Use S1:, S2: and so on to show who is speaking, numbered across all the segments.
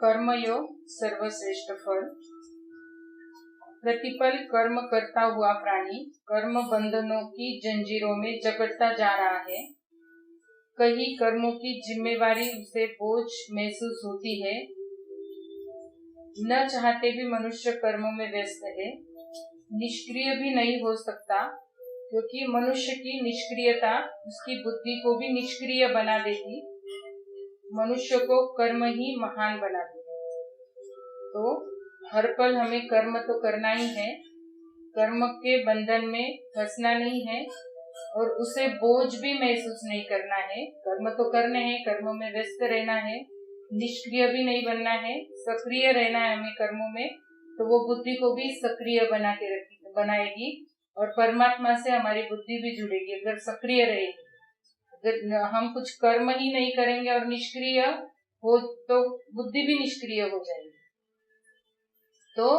S1: कर्मयोग सर्वश्रेष्ठ फल। प्रतिपल कर्म करता हुआ प्राणी कर्म बंधनों की जंजीरों में जकड़ता जा रहा है। कई कर्मों की जिम्मेवारी उसे बोझ महसूस होती है। न चाहते भी मनुष्य कर्मों में व्यस्त है। निष्क्रिय भी नहीं हो सकता, क्योंकि मनुष्य की निष्क्रियता उसकी बुद्धि को भी निष्क्रिय बना देती। मनुष्य को कर्म ही महान बनाती है। तो हर पल हमें कर्म तो करना ही है, कर्म के बंधन में फंसना नहीं है और उसे बोझ भी महसूस नहीं करना है। कर्म तो करने हैं, कर्मों में व्यस्त रहना है, निष्क्रिय भी नहीं बनना है, सक्रिय रहना है हमें कर्मों में। तो वो बुद्धि को भी सक्रिय बनाएगी और परमात्मा से हमारी बुद्धि भी जुड़ेगी अगर सक्रिय रहेगी। अगर हम कुछ कर्म ही नहीं करेंगे और निष्क्रिय हो तो बुद्धि भी निष्क्रिय हो जाएगी। तो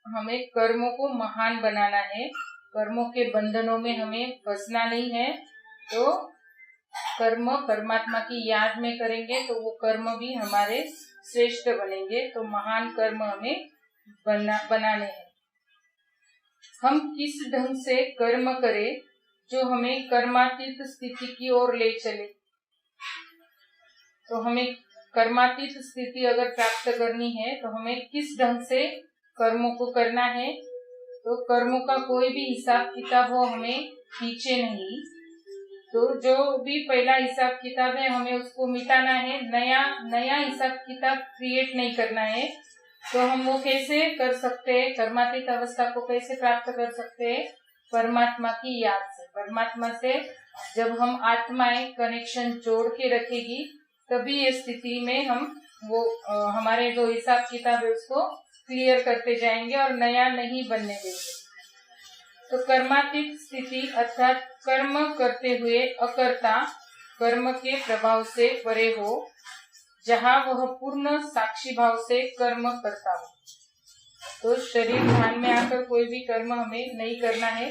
S1: हमें कर्मों को महान बनाना है, कर्मों के बंधनों में हमें फंसना नहीं है। तो कर्म परमात्मा की याद में करेंगे तो वो कर्म भी हमारे श्रेष्ठ बनेंगे। तो महान कर्म हमें बनाने हैं। हम किस ढंग से कर्म करें जो हमें कर्मातीत स्थिति की ओर ले चले। तो हमें कर्मातीत स्थिति अगर प्राप्त करनी है तो हमें किस ढंग से कर्मों को करना है। तो कर्मों का कोई भी हिसाब किताब हो हमें खींचे नहीं। तो जो भी पहला हिसाब किताब है हमें उसको मिटाना है, नया हिसाब किताब क्रिएट नहीं करना है। तो हम वो कैसे कर सकते हैं, कर्मातीत अवस्था को कैसे प्राप्त कर सकते हैं? परमात्मा की याद से। परमात्मा से जब हम आत्माएं कनेक्शन जोड़ के रखेगी तभी ये स्थिति में हम वो हमारे जो हिसाब किताब है उसको क्लियर करते जाएंगे और नया नहीं बनने देंगे। तो कर्मातीत स्थिति अर्थात कर्म करते हुए अकर्ता कर्म के प्रभाव से परे हो, जहाँ वह पूर्ण साक्षी भाव से कर्म करता हो। तो शरीर ध्यान में आकर कोई भी कर्म हमें नहीं करना है।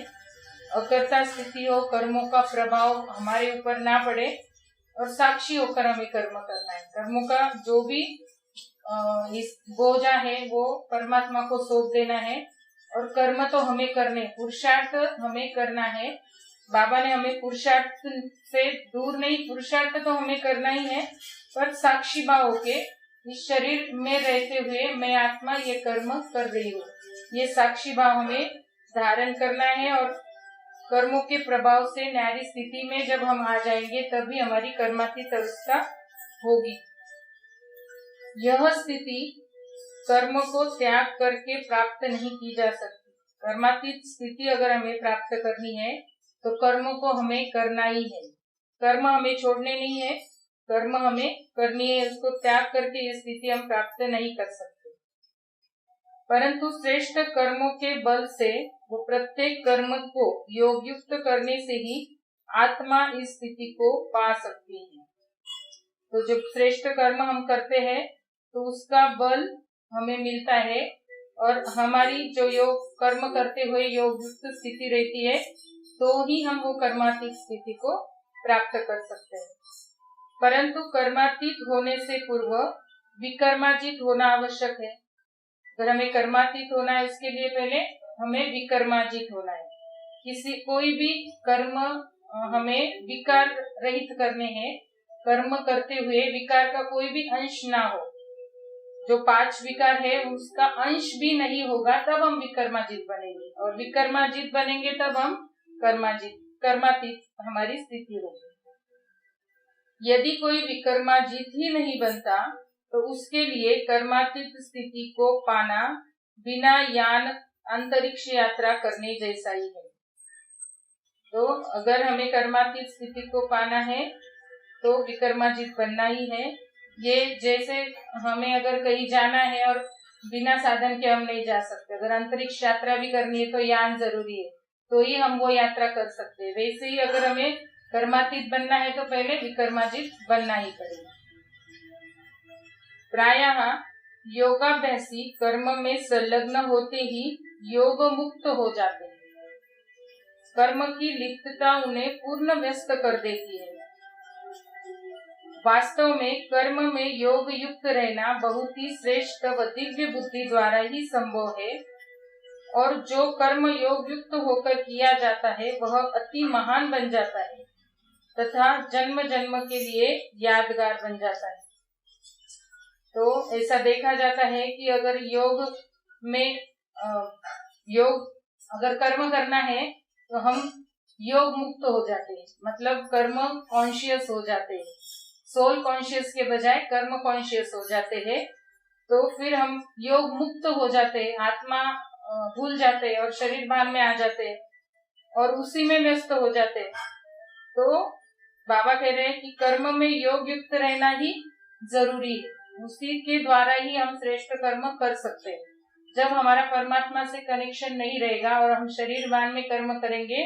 S1: अकर्ता स्थिति हो, कर्मों का प्रभाव हमारे ऊपर ना पड़े और साक्षी होकर हमें कर्म करना है। कर्मों का जो भी इस बोझा है वो परमात्मा को सौंप देना है और कर्म तो हमें करने, पुरुषार्थ हमें करना है। बाबा ने हमें पुरुषार्थ से दूर नहीं, पुरुषार्थ तो हमें करना ही है, पर साक्षी भाव होके इस शरीर में रहते हुए मैं आत्मा ये कर्म कर रही हूँ, ये साक्षी भाव हमें धारण करना है। और कर्मों के प्रभाव से न्यारी स्थिति में जब हम आ जाएंगे तभी हमारी कर्मातीत अवस्था होगी। यह स्थिति कर्म को त्याग करके प्राप्त नहीं की जा सकती। कर्मातीत स्थिति अगर हमें प्राप्त करनी है तो कर्मों को हमें करना ही है। कर्म हमें छोड़ने नहीं है, कर्म हमें करनी है। उसको त्याग करके ये स्थिति हम प्राप्त नहीं कर सकते। परंतु श्रेष्ठ कर्मों के बल से वो प्रत्येक कर्म को योग युक्त करने से ही आत्मा इस स्थिति को पा सकती है। तो जब श्रेष्ठ कर्म हम करते हैं तो उसका बल हमें मिलता है और हमारी जो योग कर्म करते हुए योग युक्त स्थिति रहती है तो ही हम वो कर्मातीत स्थिति को प्राप्त कर सकते हैं। परंतु कर्मातीत होने से पूर्व विकर्माजित होना आवश्यक है। अगर हमें कर्मातीत होना है उसके लिए पहले हमें विकर्माजित होना है। कोई भी कर्म हमें विकार रहित करने हैं। कर्म करते हुए विकार का कोई भी अंश ना हो। जो 5 विकार है उसका अंश भी नहीं होगा तब हम विकर्माजित बनेंगे, और विकर्माजित बनेंगे तब हम कर्मातीत हमारी स्थिति होगी। यदि कोई विकर्माजित ही नहीं बनता तो उसके लिए कर्मातीत स्थिति को पाना बिना यान अंतरिक्ष यात्रा करने जैसा ही है। तो अगर हमें कर्मातीत स्थिति को पाना है तो विकर्माजित बनना ही है। ये जैसे हमें अगर कहीं जाना है और बिना साधन के हम नहीं जा सकते, अगर अंतरिक्ष यात्रा भी करनी है तो यान जरूरी है, तो ही हम वो यात्रा कर सकते हैं। वैसे ही अगर हमें कर्मातीत बनना है तो पहले विकर्माजित बनना ही पड़ेगा। प्रायः योगाभ्यासी कर्म में संलग्न होते ही योग मुक्त हो जाते हैं। कर्म की लिप्तता उन्हें पूर्ण व्यस्त कर देती है। वास्तव में कर्म में योग युक्त रहना बहुत ही श्रेष्ठ व दिव्य बुद्धि द्वारा ही संभव है, और जो कर्म योग युक्त होकर किया जाता है वह अति महान बन जाता है तथा जन्म जन्म के लिए यादगार बन जाता है। तो ऐसा देखा जाता है कि अगर अगर कर्म करना है तो हम योग मुक्त हो जाते हैं, मतलब कर्म कॉन्शियस हो जाते हैं, सोल कॉन्शियस के बजाय कर्म कॉन्शियस हो जाते हैं। तो फिर हम योग मुक्त हो जाते हैं, आत्मा भूल जाते हैं और शरीर भान में आ जाते हैं और उसी में व्यस्त हो जाते हैं। तो बाबा कह रहे हैं कि कर्म में योग युक्त रहना ही जरूरी है, उसी के द्वारा ही हम श्रेष्ठ कर्म कर सकते हैं। जब हमारा परमात्मा से कनेक्शन नहीं रहेगा और हम शरीर भान में कर्म करेंगे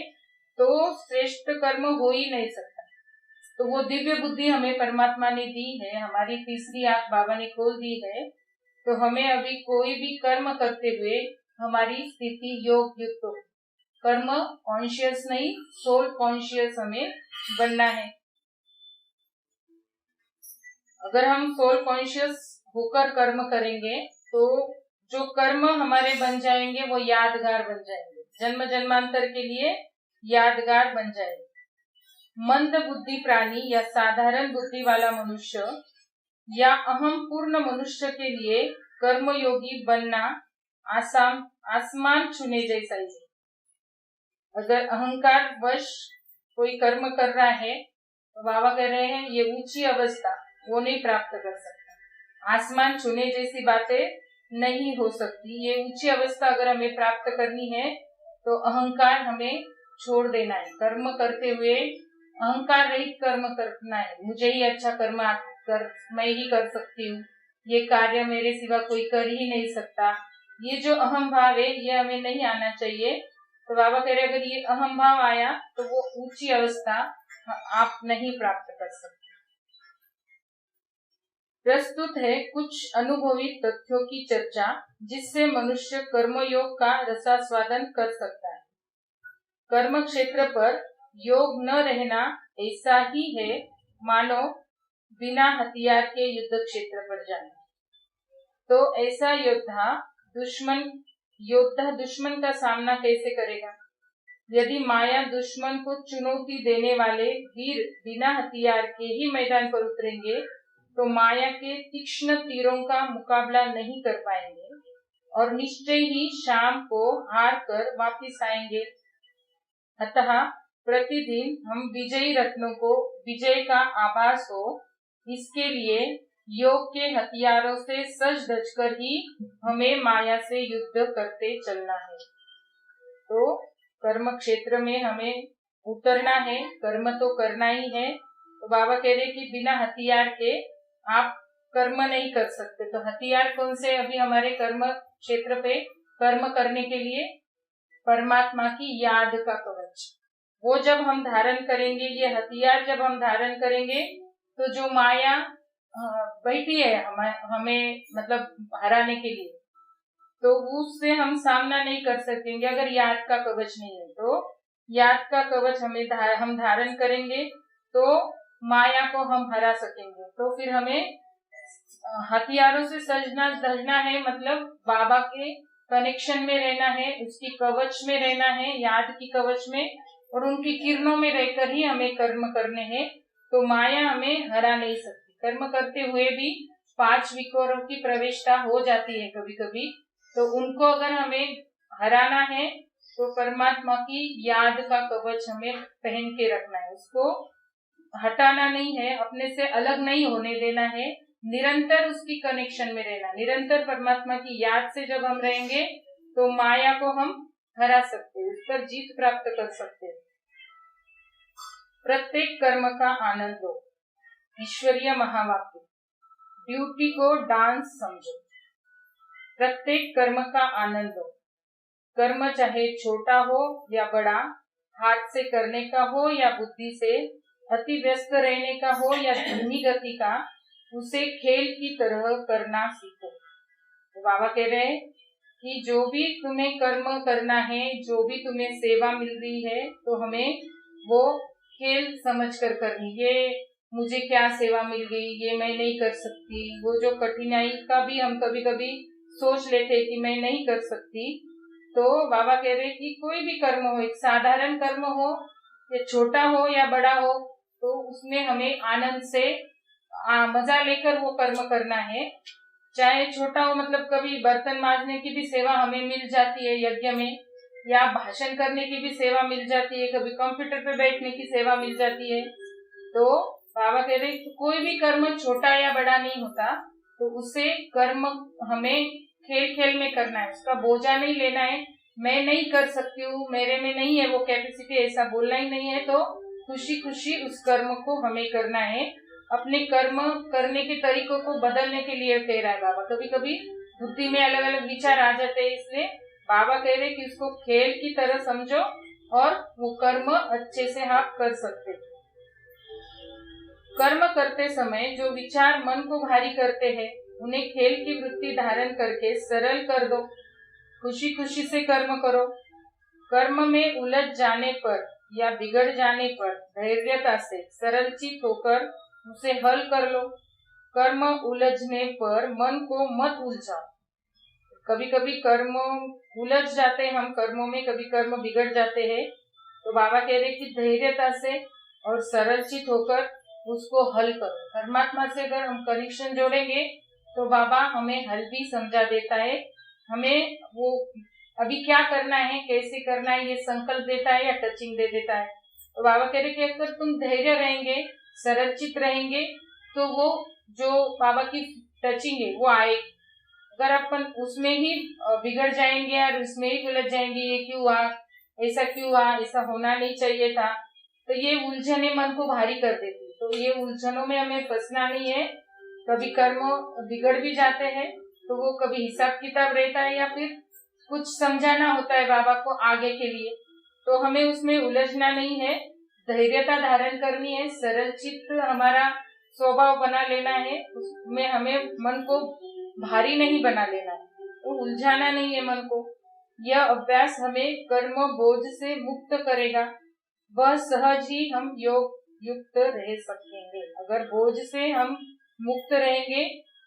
S1: तो श्रेष्ठ कर्म हो ही नहीं सकता। तो वो दिव्य बुद्धि हमें परमात्मा ने दी है, हमारी तीसरी आंख बाबा ने खोल दी है। तो हमें अभी कोई भी कर्म करते हुए हमारी स्थिति योग युक्त हो, कर्म कॉन्शियस नहीं सोल कॉन्शियस हमें बनना है। अगर हम सोल कॉन्शियस होकर कर्म करेंगे तो जो कर्म हमारे बन जाएंगे वो यादगार बन जाएंगे, जन्म जन्मांतर के लिए यादगार बन जाएंगे। मंद बुद्धि प्राणी या साधारण बुद्धि वाला मनुष्य या अहम पूर्ण मनुष्य के लिए कर्मयोगी बनना आसमान छूने जैसा ही है। अगर अहंकार वश कोई कर्म कर रहा है तो बाबा कह रहे हैं ये ऊंची अवस्था वो नहीं प्राप्त कर सकता, आसमान छूने जैसी बातें नहीं हो सकती। ये ऊंची अवस्था अगर हमें प्राप्त करनी है तो अहंकार हमें छोड़ देना है, कर्म करते हुए अहंकार रहित कर्म करना है। मुझे ही अच्छा कर्म मैं ही कर सकती हूँ, ये कार्य मेरे सिवा कोई कर ही नहीं सकता, ये जो अहम भाव है ये हमें नहीं आना चाहिए। तो बाबा कह रहे अगर ये अहम भाव आया तो वो ऊंची अवस्था आप नहीं प्राप्त कर सकते। प्रस्तुत है कुछ अनुभवी तथ्यों की चर्चा जिससे मनुष्य कर्मयोग का रसास्वादन कर सकता है। कर्म क्षेत्र पर योग न रहना ऐसा ही है मानो बिना हथियार के युद्ध क्षेत्र पर जाना। तो ऐसा योद्धा दुश्मन का सामना कैसे करेगा? यदि माया दुश्मन को चुनौती देने वाले वीर बिना हथियार के ही मैदान पर उतरेंगे तो माया के तीक्ष्ण तीरों का मुकाबला नहीं कर पाएंगे और निश्चय ही शाम को हार कर वापिस आएंगे। अतः प्रतिदिन हम विजयी रत्नों को विजय का आभास हो, इसके लिए योग के हथियारों से सज धज कर ही हमें माया से युद्ध करते चलना है। तो कर्म क्षेत्र में हमें उतरना है, कर्म तो करना ही है। तो बाबा कह रहे कि बिना हथियार के आप कर्म नहीं कर सकते। तो हथियार कौन से? अभी हमारे कर्म क्षेत्र पे कर्म करने के लिए परमात्मा की याद का कवच, वो जब हम धारण करेंगे, ये हथियार जब हम धारण करेंगे तो जो माया बैठी है हमें मतलब हराने के लिए, तो उससे हम सामना नहीं कर सकेंगे अगर याद का कवच नहीं है। तो याद का कवच हम धारण करेंगे तो माया को हम हरा सकेंगे। तो फिर हमें हथियारों से सजना धजना है, मतलब बाबा के कनेक्शन में रहना है, उसकी कवच में रहना है, याद की कवच में, और उनकी किरणों में रहकर ही हमें कर्म करने हैं। तो माया हमें हरा नहीं सकती। कर्म करते हुए भी 5 विकारों की प्रवेशता हो जाती है कभी कभी, तो उनको अगर हमें हराना है तो परमात्मा की याद का कवच हमें पहन के रखना है, उसको हटाना नहीं है, अपने से अलग नहीं होने देना है, निरंतर उसकी कनेक्शन में रहना। निरंतर परमात्मा की याद से जब हम रहेंगे तो माया को हम हरा सकते हैं, उस पर जीत प्राप्त कर सकते हैं। प्रत्येक कर्म का आनंद लो, ईश्वरीय महावाक्य। ड्यूटी को डांस समझो, प्रत्येक कर्म का आनंद लो। कर्म चाहे छोटा हो या बड़ा, हाथ से करने का हो या बुद्धि से, अति व्यस्त रहने का हो या धीमी गति का, उसे खेल की तरह करना सीखो। तो बाबा कह रहे हैं कि जो भी तुम्हें कर्म करना है, जो भी तुम्हें सेवा मिल रही है, तो हमें वो खेल समझकर करनी। ये मुझे क्या सेवा मिल गई, ये मैं नहीं कर सकती। वो जो कठिनाई का भी हम कभी कभी सोच लेते कि मैं नहीं कर सकती। तो बाबा कह रहे कि कोई भी कर्म हो, एक साधारण कर्म हो या छोटा हो या बड़ा हो, तो उसमें हमें आनंद से मजा लेकर वो कर्म करना है। चाहे छोटा हो, मतलब कभी बर्तन मांजने की भी सेवा हमें मिल जाती है यज्ञ में, या भाषण करने की भी सेवा मिल जाती है, कभी कंप्यूटर पे बैठने की सेवा मिल जाती है। तो बाबा कह रहे कि कोई भी कर्म छोटा या बड़ा नहीं होता, तो उसे कर्म हमें खेल खेल में करना है, उसका बोझा नहीं लेना है। मैं नहीं कर सकती हूँ, मेरे में नहीं है वो कैपेसिटी, ऐसा बोलना ही नहीं है। तो खुशी खुशी उस कर्म को हमें करना है। अपने कर्म करने के तरीकों को बदलने के लिए कह रहा है बाबा। कभी कभी बुद्धि में अलग अलग विचार आ जाते हैं, इसलिए बाबा कह रहे कि उसको खेल की तरह समझो और वो कर्म अच्छे से आप कर सकते। कर्म करते समय जो विचार मन को भारी करते हैं, उन्हें खेल की वृत्ति धारण करके सरल कर दो। खुशी खुशी से कर्म करो। कर्म में उलझ जाने पर या बिगड़ जाने पर धैर्यता से सरलचित होकर उसे हल कर लो। कर्म उलझने पर मन को मत उलझाओ। कभी कभी कर्म उलझ जाते हैं, हम कर्मों में कभी कर्म बिगड़ जाते हैं, तो बाबा कह रहे कि धैर्यता से और सरलचित होकर उसको हल करो। परमात्मा से अगर हम कनेक्शन जोड़ेंगे तो बाबा हमें हल भी समझा देता है। हमें वो अभी क्या करना है, कैसे करना है, ये संकल्प देता है या टचिंग दे देता है। तो बाबा कह रहे कि अगर तुम धैर्य रहेंगे, सरलचित रहेंगे, तो वो जो बाबा की टचिंग है वो आएगी। अगर अपन उसमें ही बिगड़ जाएंगे और उसमें ही उलझ जाएंगे, ये क्यों हुआ, ऐसा क्यों हुआ, ऐसा होना नहीं चाहिए था, तो ये उलझने मन को भारी कर देती। तो ये उलझनों में हमें फंसना नहीं है। कभी कर्म बिगड़ भी जाते हैं, तो वो कभी हिसाब किताब रहता है या फिर कुछ समझाना होता है बाबा को आगे के लिए, तो हमें उसमें उलझना नहीं है। धैर्यता धारण करनी है, सरल चित्त हमारा स्वभाव बना लेना है, उसमें हमें मन को भारी नहीं बना लेना है, तो उलझाना नहीं है मन को। यह अभ्यास हमें कर्म बोझ से मुक्त करेगा। वह सहज ही हम योग युक्त रह सकेंगे। अगर बोझ से हम मुक्त रहेंगे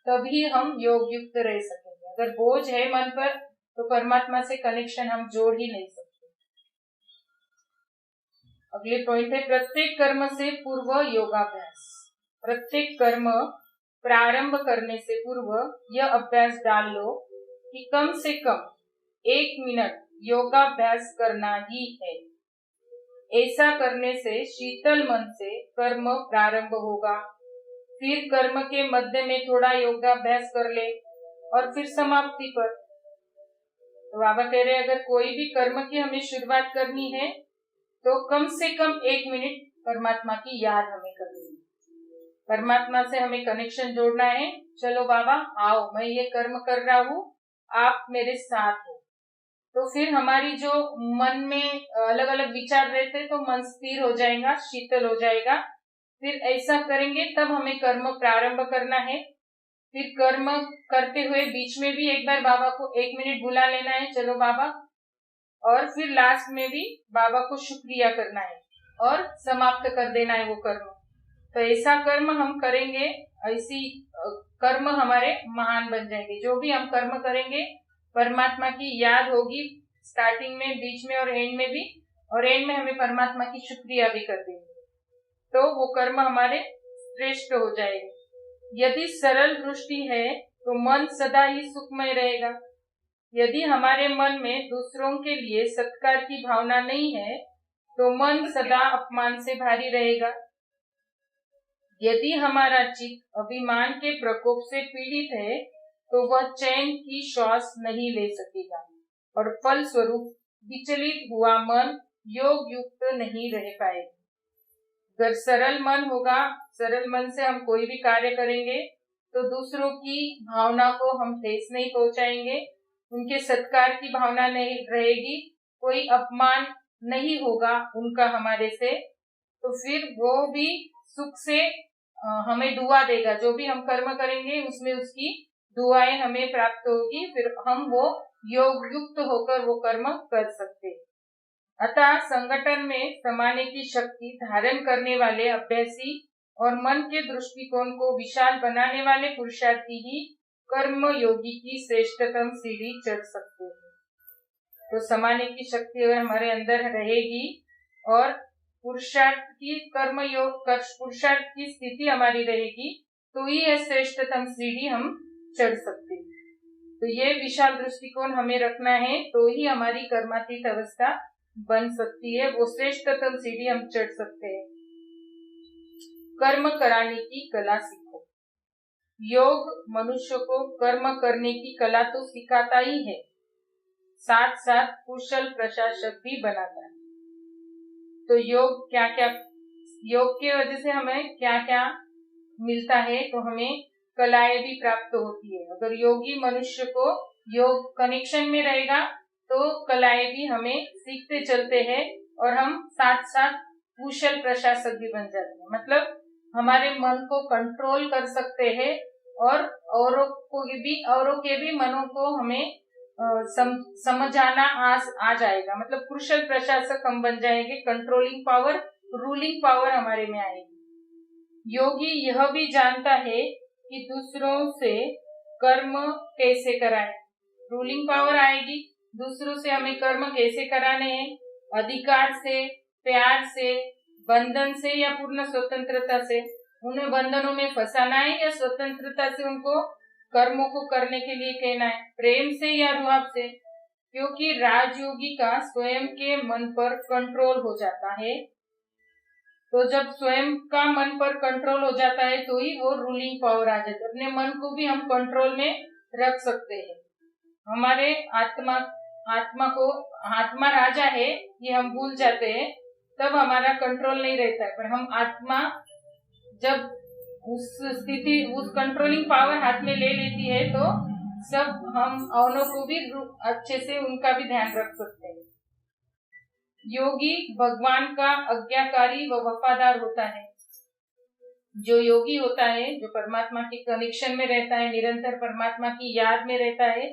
S1: तभी हम योग युक्त रह सकेंगे। अगर बोझ है मन पर तो परमात्मा से कनेक्शन हम जोड़ ही नहीं सकते। अगले पॉइंट है प्रत्येक कर्म से पूर्व योगाभ्यास। प्रत्येक कर्म प्रारंभ करने से पूर्व यह अभ्यास डाल लो कि कम से कम 1 मिनट योगाभ्यास करना ही है। ऐसा करने से शीतल मन से कर्म प्रारंभ होगा। फिर कर्म के मध्य में थोड़ा योगाभ्यास कर ले और फिर समाप्ति पर। तो बाबा कह रहे अगर कोई भी कर्म की हमें शुरुआत करनी है तो कम से कम 1 मिनट परमात्मा की याद हमें करनी है। परमात्मा से हमें कनेक्शन जोड़ना है। चलो बाबा आओ, मैं ये कर्म कर रहा हूँ, आप मेरे साथ हो। तो फिर हमारी जो मन में अलग अलग विचार रहते तो मन स्थिर हो जाएगा, शीतल हो जाएगा। फिर ऐसा करेंगे तब हमें कर्म प्रारंभ करना है। फिर कर्म करते हुए बीच में भी एक बार बाबा को 1 मिनट बुला लेना है, चलो बाबा, और फिर लास्ट में भी बाबा को शुक्रिया करना है और समाप्त कर देना है वो कर्म। तो ऐसा कर्म हम करेंगे, ऐसी कर्म हमारे महान बन जाएंगे। जो भी हम कर्म करेंगे परमात्मा की याद होगी, स्टार्टिंग में, बीच में और एंड में भी, और एंड में हमें परमात्मा की शुक्रिया भी कर देंगे, तो वो कर्म हमारे श्रेष्ठ हो जाएंगे। यदि सरल दृष्टि है तो मन सदा ही सुखमय रहेगा। यदि हमारे मन में दूसरों के लिए सत्कार की भावना नहीं है तो मन सदा अपमान से भारी रहेगा। यदि हमारा चित्त अभिमान के प्रकोप से पीड़ित है तो वह चैन की श्वास नहीं ले सकेगा और फल स्वरूप विचलित हुआ मन योग युक्त नहीं रह पाएगा। अगर सरल मन होगा, सरल मन से हम कोई भी कार्य करेंगे तो दूसरों की भावना को हम ठेस नहीं पहुंचाएंगे, उनके सत्कार की भावना नहीं रहेगी, कोई अपमान नहीं होगा उनका हमारे से, तो फिर वो भी सुख से हमें दुआ देगा। जो भी हम कर्म करेंगे उसमें उसकी दुआएं हमें प्राप्त होगी, फिर हम वो योग युक्त होकर वो कर्म कर सकते। अतः संगठन में समाने की शक्ति धारण करने वाले अभ्यासी और मन के दृष्टिकोण को विशाल बनाने वाले पुरुषार्थी ही कर्म योगी की श्रेष्ठतम सीढ़ी चढ़ सकते हैं। तो समाने की शक्ति अगर हमारे अंदर रहेगी और पुरुषार्थ की स्थिति हमारी रहेगी तो ही यह श्रेष्ठतम सीढ़ी हम चढ़ सकते हैं। तो ये विशाल दृष्टिकोण हमें रखना है तो ही हमारी कर्मातीत अवस्था बन सकती है, वो श्रेष्ठतम सीढ़ी हम चढ़ सकते हैं। कर्म कराने की कला सीखो। योग मनुष्य को कर्म करने की कला तो सिखाता ही है, साथ साथ कुशल प्रशासक भी बनाता है। तो योग की वजह से हमें क्या क्या मिलता है, तो हमें कलाएं भी प्राप्त होती है। अगर योगी मनुष्य को योग कनेक्शन में रहेगा तो कलाएं भी हमें सीखते चलते हैं और हम साथ साथ कुशल प्रशासक भी बन जाते हैं। मतलब हमारे मन को कंट्रोल कर सकते हैं और औरों के भी मनों को हमें समझाना आ जाएगा। मतलब कुशल प्रशासक हम बन जाएंगे, कंट्रोलिंग पावर, रूलिंग पावर हमारे में आएगी। योगी यह भी जानता है कि दूसरों से कर्म कैसे कराएं। रूलिंग पावर आएगी, दूसरों से हमें कर्म कैसे कराने हैं, अधिकार से, प्यार से, बंधन से या पूर्ण स्वतंत्रता से। उन्हें बंधनों में फंसाना है या स्वतंत्रता से उनको कर्मों को करने के लिए कहना है, प्रेम से या रुआब से। क्योंकि राजयोगी का स्वयं के मन पर कंट्रोल हो जाता है। तो जब स्वयं का मन पर कंट्रोल हो जाता है तो ही वो रूलिंग पावर आ जाती है। अपने मन को भी हम कंट्रोल में रख सकते हैं। हमारे आत्मा राजा है ये हम भूल जाते हैं, तब हमारा कंट्रोल नहीं रहता है। पर हम आत्मा जब उस कंट्रोलिंग पावर हाथ में ले लेती है तो सब हम औरों को भी अच्छे से उनका भी ध्यान रख सकते हैं। योगी भगवान का आज्ञाकारी व वफादार होता है। जो योगी होता है, जो परमात्मा के कनेक्शन में रहता है, निरंतर परमात्मा की याद में रहता है,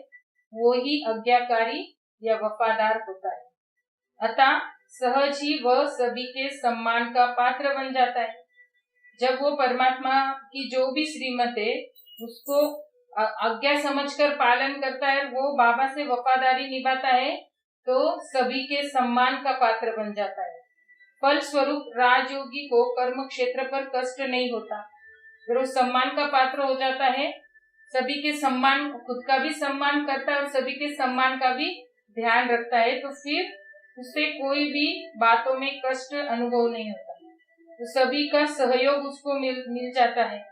S1: वो ही आज्ञाकारी या वफादार होता है। अतः सहज ही वह सभी के सम्मान का पात्र बन जाता है। जब वो परमात्मा की जो भी श्रीमत है उसको आज्ञा समझकर पालन करता है, वो बाबा से वफादारी निभाता है, तो सभी के सम्मान का पात्र बन जाता है। फल स्वरूप राजयोगी को कर्म क्षेत्र पर कष्ट नहीं होता। फिर वो सम्मान का पात्र हो जाता है, सभी के सम्मान, खुद का भी सम्मान करता है और सभी के सम्मान का भी ध्यान रखता है। तो फिर उसे कोई भी बातों में कष्ट अनुभव नहीं होता, तो सभी का सहयोग उसको मिल जाता है।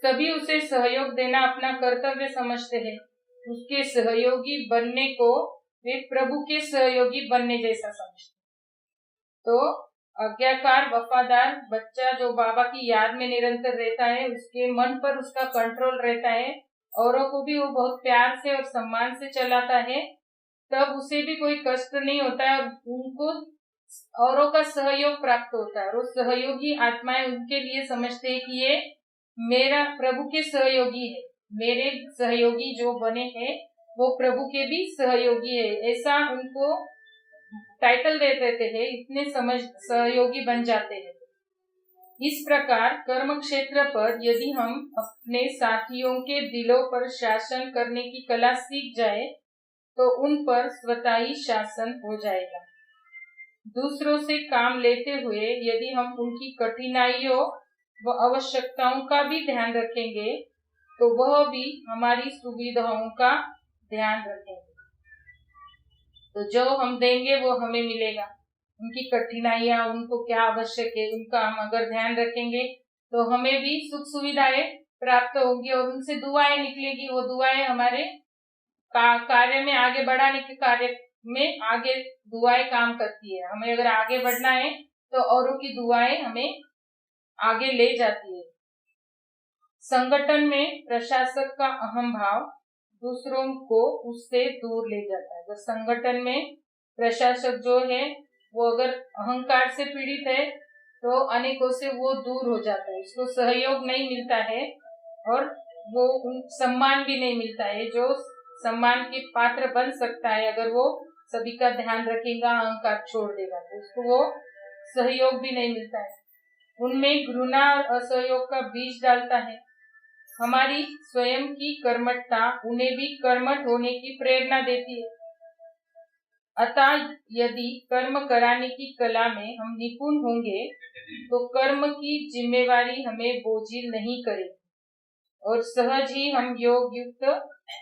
S1: सभी उसे सहयोग देना अपना कर्तव्य समझते हैं। उसके सहयोगी बनने को वे प्रभु के सहयोगी बनने जैसा समझते। तो आज्ञाकार वफादार बच्चा जो बाबा की याद में निरंतर रहता है, उसके मन पर उसका कंट्रोल रहता है, औरों को भी वो बहुत प्यार से और सम्मान से चलाता है, तब उसे भी कोई कष्ट नहीं होता है और उनको औरों का सहयोग प्राप्त होता है। और सहयोगी आत्माएं उनके लिए समझते हैं कि ये मेरा प्रभु के सहयोगी है, मेरे सहयोगी जो बने हैं वो प्रभु के भी सहयोगी है, ऐसा उनको टाइटल दे देते हैं, इतने सहयोगी बन जाते हैं। इस प्रकार कर्म क्षेत्र पर यदि हम अपने साथियों के दिलों पर शासन करने की कला सीख जाए तो उन पर स्वतः ही शासन हो जाएगा। दूसरों से काम लेते हुए यदि हम उनकी कठिनाइयों व आवश्यकताओं का भी ध्यान रखेंगे तो वह भी हमारी सुविधाओं का ध्यान रखेंगे। तो जो हम देंगे वो हमें मिलेगा। उनकी कठिनाइयां, उनको क्या आवश्यक है, उनका हम अगर ध्यान रखेंगे तो हमें भी सुख सुविधाएं प्राप्त होंगी और उनसे दुआएं निकलेगी। वो दुआएं हमारे कार्य में आगे बढ़ाने के कार्य में आगे दुआएं काम करती है। हमें अगर आगे बढ़ना है तो औरों की दुआएं हमें आगे ले जाती है। संगठन में प्रशासक का अहम भाव दूसरों को उससे दूर ले जाता है। तो संगठन में प्रशासक जो है वो अगर अहंकार से पीड़ित है तो अनेकों से वो दूर हो जाता है, उसको सहयोग नहीं मिलता है और वो सम्मान भी नहीं मिलता है। जो सम्मान के पात्र बन सकता है अगर वो सभी का ध्यान रखेगा, अहंकार छोड़ देगा, तो उसको वो सहयोग भी नहीं मिलता है। उनमें घृणा और असहयोग का बीज डालता है। हमारी स्वयं की कर्मठता उन्हें भी कर्मठ होने की प्रेरणा देती है। अतः यदि कर्म कराने की कला में हम निपुण होंगे तो कर्म की जिम्मेवारी हमें बोझिल नहीं करेगी और सहज ही हम योग युक्त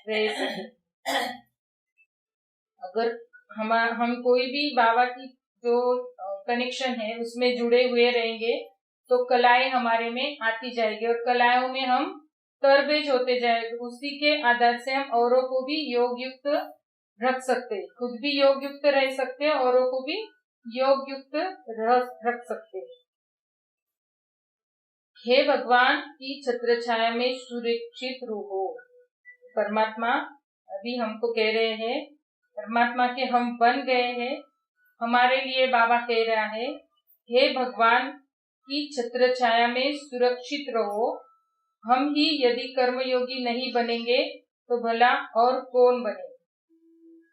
S1: रह सकें। अगर हम कोई भी बाबा की जो कनेक्शन है उसमें जुड़े हुए रहेंगे तो कलाएं हमारे में आती जाएगी और कलाओं में हम तरबेज होते जाएंगे। उसी के आधार से हम औरों को भी योग युक्त रख सकते हैं, खुद भी योग युक्त रह सकते हैं, औरों को भी योग युक्त रख सकते हैं। हे भगवान की छत्र छाया में सुरक्षित रहो। परमात्मा अभी हमको कह रहे हैं, परमात्मा के हम बन गए हैं। हमारे लिए बाबा कह रहा है, हे भगवान की छत्र छाया में सुरक्षित रहो। हम ही यदि कर्मयोगी नहीं बनेंगे तो भला और कौन बने।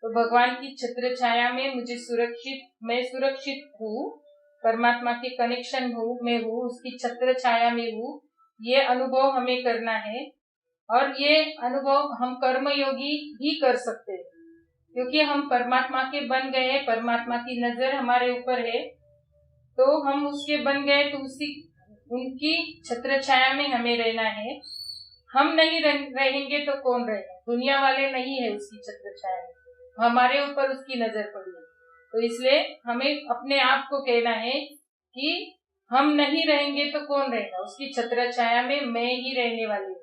S1: तो भगवान की छत्र छाया में मैं सुरक्षित हूँ, परमात्मा के कनेक्शन में हूँ, उसकी छत्र छाया में हूँ। ये अनुभव हमें करना है और ये अनुभव हम कर्मयोगी ही कर सकते हैं क्योंकि हम परमात्मा के बन गए हैं। परमात्मा की नजर हमारे ऊपर है तो हम उसके बन गए तो उनकी छत्र छाया में हमें रहना है। हम नहीं रहेंगे तो कौन रहेगा। दुनिया वाले नहीं है उसकी छत्र छाया में, हमारे ऊपर उसकी नजर पड़ी है। तो इसलिए हमें अपने आप को कहना है कि हम नहीं रहेंगे तो कौन रहेगा। उसकी छत्र छाया में मैं ही रहने वाली हूँ।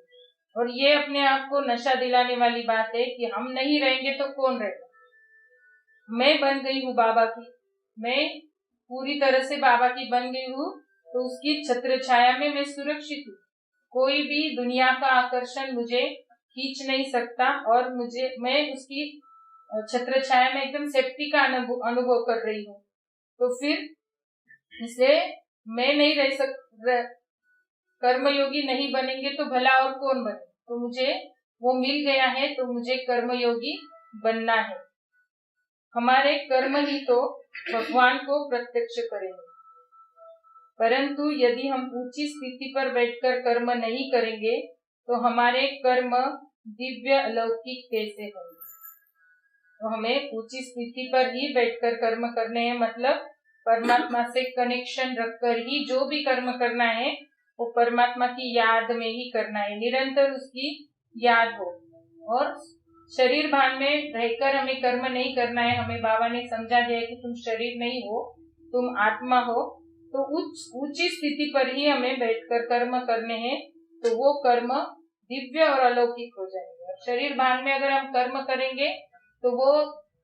S1: और ये अपने आप को नशा दिलाने वाली बात है कि हम नहीं रहेंगे तो कौन रहेगा। मैं बन गई हूँ बाबा की, मैं पूरी तरह से बाबा की बन गई हूँ तो उसकी छत्र छाया में मैं सुरक्षित हूँ। कोई भी दुनिया का आकर्षण मुझे खींच नहीं सकता और मैं उसकी छत्र छाया में एकदम सेफ्टी का अनुभव कर रही हूँ। तो फिर इसलिए मैं नहीं रह कर्मयोगी नहीं बनेंगे तो भला और कौन बने। तो मुझे वो मिल गया है तो मुझे कर्मयोगी बनना है। हमारे कर्म ही तो भगवान को प्रत्यक्ष करेंगे। परंतु यदि हम ऊंची स्थिति पर बैठकर कर्म नहीं करेंगे तो हमारे कर्म दिव्य अलौकिक कैसे होंगे। तो हमें ऊंची स्थिति पर ही बैठकर कर्म करने हैं, मतलब परमात्मा से कनेक्शन रखकर ही जो भी कर्म करना है वो परमात्मा की याद में ही करना है, निरंतर उसकी याद हो। और शरीर भान में रहकर हमें कर्म नहीं करना है। हमें बाबा ने समझा दिया है कि तुम शरीर नहीं हो, तुम आत्मा हो। तो ऊंची स्थिति पर ही हमें बैठकर कर्म करने हैं तो वो कर्म दिव्य और अलौकिक हो जाएंगे। और शरीर भान में अगर हम कर्म करेंगे तो वो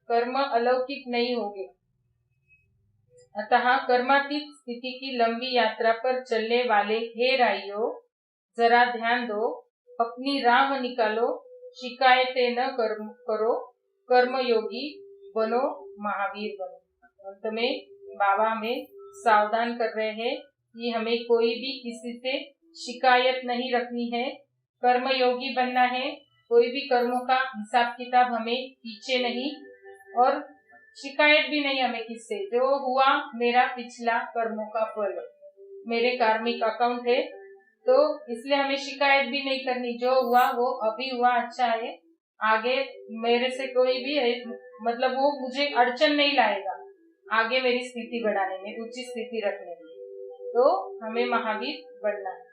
S1: कर्म अलौकिक नहीं होंगे। अतः कर्मातीत स्थिति की लंबी यात्रा पर चलने वाले हे राइयो, जरा ध्यान दो, अपनी राह निकालो, शिकायतें न करो, कर्मयोगी बनो, महावीर बनो। अंत में बाबा हमें सावधान कर रहे हैं कि हमें कोई भी किसी से शिकायत नहीं रखनी है, कर्मयोगी बनना है। कोई भी कर्मों का हिसाब किताब हमें पीछे नहीं और शिकायत भी नहीं हमें किससे। जो हुआ मेरा पिछला कर्मों का फल, मेरे कार्मिक अकाउंट है, तो इसलिए हमें शिकायत भी नहीं करनी। जो हुआ वो अभी हुआ, अच्छा है, आगे मेरे से कोई भी है, मतलब वो मुझे अड़चन नहीं लाएगा आगे मेरी स्थिति बढ़ाने में, उच्च स्थिति रखने में। तो हमें महावीर बनना है।